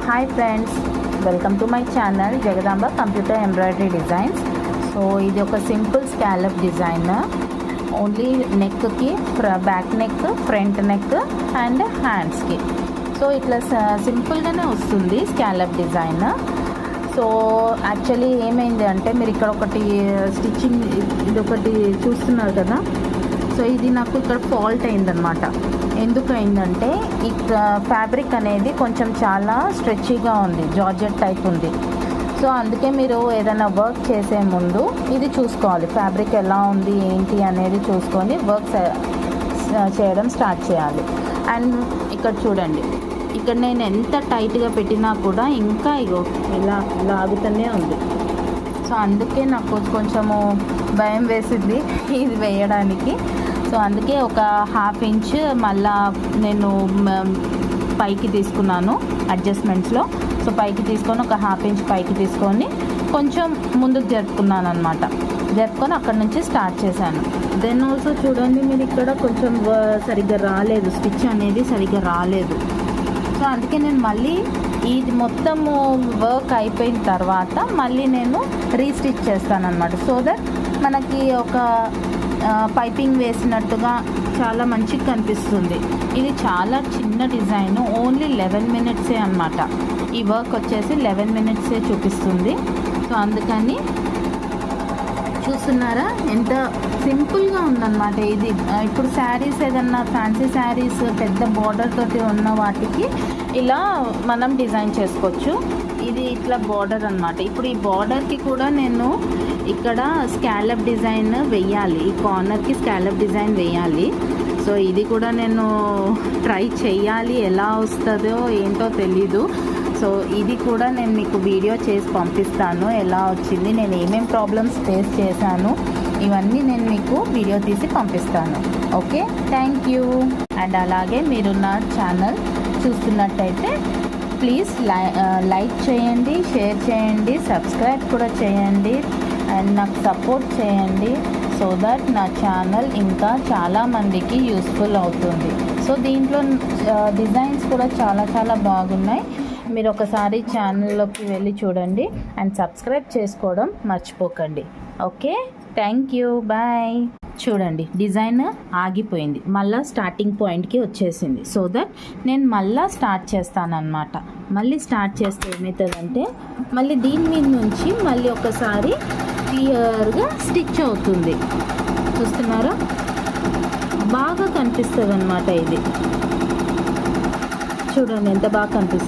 Hi friends, welcome to my channel Jagadamba computer embroidery designs. So ఇది ఒక simple scallop design. Only నెక్కి, back neck, front neck and హ్యాండ్స్కి. So ఇట్లా సింపుల్గానే వస్తుంది స్కాలప్ డిజైన్. సో యాక్చువల్లీ ఏమైంది అంటే, మీరు ఇక్కడ ఒకటి స్టిచ్చింగ్ ఇది ఒకటి చూస్తున్నారు కదా. సో ఇది నాకు ఇక్కడ ఫాల్ట్ అయిందనమాట. ఎందుకు అయిందంటే, ఇక్కడ ఫ్యాబ్రిక్ అనేది కొంచెం చాలా స్ట్రెచ్గా ఉంది, జార్జెట్ టైప్ ఉంది. సో అందుకే మీరు ఏదైనా వర్క్ చేసే ముందు ఇది చూసుకోవాలి, ఫ్యాబ్రిక్ ఎలా ఉంది ఏంటి అనేది చూసుకొని వర్క్ చేయడం స్టార్ట్ చేయాలి. అండ్ ఇక్కడ చూడండి, ఇక్కడ నేను ఎంత టైట్గా పెట్టినా కూడా ఇంకా ఇలా లాగుతూనే ఉంది. సో అందుకే నాకు కొంచెము భయం వేసింది ఇది వేయడానికి. సో అందుకే ఒక హాఫ్ ఇంచ్ మళ్ళా నేను పైకి తీసుకున్నాను అడ్జస్ట్మెంట్స్లో. సో పైకి తీసుకొని ఒక హాఫ్ ఇంచ్ పైకి తీసుకొని కొంచెం ముందుకు జరుపుకున్నాను అనమాట. జరుపుకొని అక్కడ నుంచి స్టార్ట్ చేశాను. దెన్ ఆల్సో చూడండి, మీరు ఇక్కడ కొంచెం సరిగ్గా రాలేదు, స్టిచ్ అనేది సరిగ్గా రాలేదు. సో అందుకే నేను మళ్ళీ ఇది మొత్తము వర్క్ అయిపోయిన తర్వాత మళ్ళీ నేను రీస్టిచ్ చేస్తాను అనమాట. సో దట్ మనకి ఒక పైపింగ్ వేసినట్టుగా చాలా మంచిగా కనిపిస్తుంది. ఇది చాలా చిన్న డిజైన్, ఓన్లీ 11 మినిట్సే అనమాట. ఈ వర్క్ వచ్చేసి 11 మినిట్సే చూపిస్తుంది. సో అందుకని చూస్తున్నారా ఎంత సింపుల్గా ఉందన్నమాట ఇది. ఇప్పుడు శారీస్ ఏదన్నా ఫ్యాన్సీ శారీస్ పెద్ద బార్డర్ తోటి ఉన్న వాటికి ఇలా మనం డిజైన్ చేసుకోవచ్చు. ఇది ఇట్లా బార్డర్ అనమాట. ఇప్పుడు ఈ బార్డర్కి కూడా నేను ఇక్కడ స్కాలప్ డిజైన్ వెయ్యాలి, ఈ కార్నర్కి స్కాలప్ డిజైన్ వేయాలి. సో ఇది కూడా నేను ట్రై చేయాలి, ఎలా వస్తుందో ఏంటో తెలీదు. సో ఇది కూడా నేను మీకు వీడియో చేసి పంపిస్తాను, ఎలా వచ్చింది, నేను ఏమేమి ప్రాబ్లమ్స్ ఫేస్ చేశాను ఇవన్నీ నేను మీకు వీడియో తీసి పంపిస్తాను. Okay, thank you. అండ్ అలాగే మీరు నా ఛానల్ చూస్తున్నట్టయితే ప్లీజ్ లైక్ చేయండి, షేర్ చేయండి, సబ్స్క్రైబ్ కూడా చేయండి అండ్ నాకు సపోర్ట్ చేయండి. సో దట్ నా ఛానల్ ఇంకా చాలామందికి యూస్ఫుల్ అవుతుంది. సో దీంట్లో డిజైన్స్ కూడా చాలా చాలా బాగున్నాయి. మీరు ఒకసారి ఛానల్లోకి వెళ్ళి చూడండి అండ్ సబ్స్క్రైబ్ చేసుకోవడం మర్చిపోకండి. Okay, thank you, bye. చూడండి, డిజైన్ ఆగిపోయింది, మళ్ళీ స్టార్టింగ్ పాయింట్కి వచ్చేసింది. సో దట్ నేను మళ్ళీ స్టార్ట్ చేస్తానన్నమాట. మళ్ళీ స్టార్ట్ చేస్తే ఏమవుతుందంటే, మళ్ళీ దీని మీద నుంచి మళ్ళీ ఒకసారి క్లియర్గా స్టిచ్ అవుతుంది. చూస్తున్నారా, బాగా కనిపిస్తుంది అన్నమాట. ఇది చూడండి ఎంత బాగా కనిపిస్తుంది.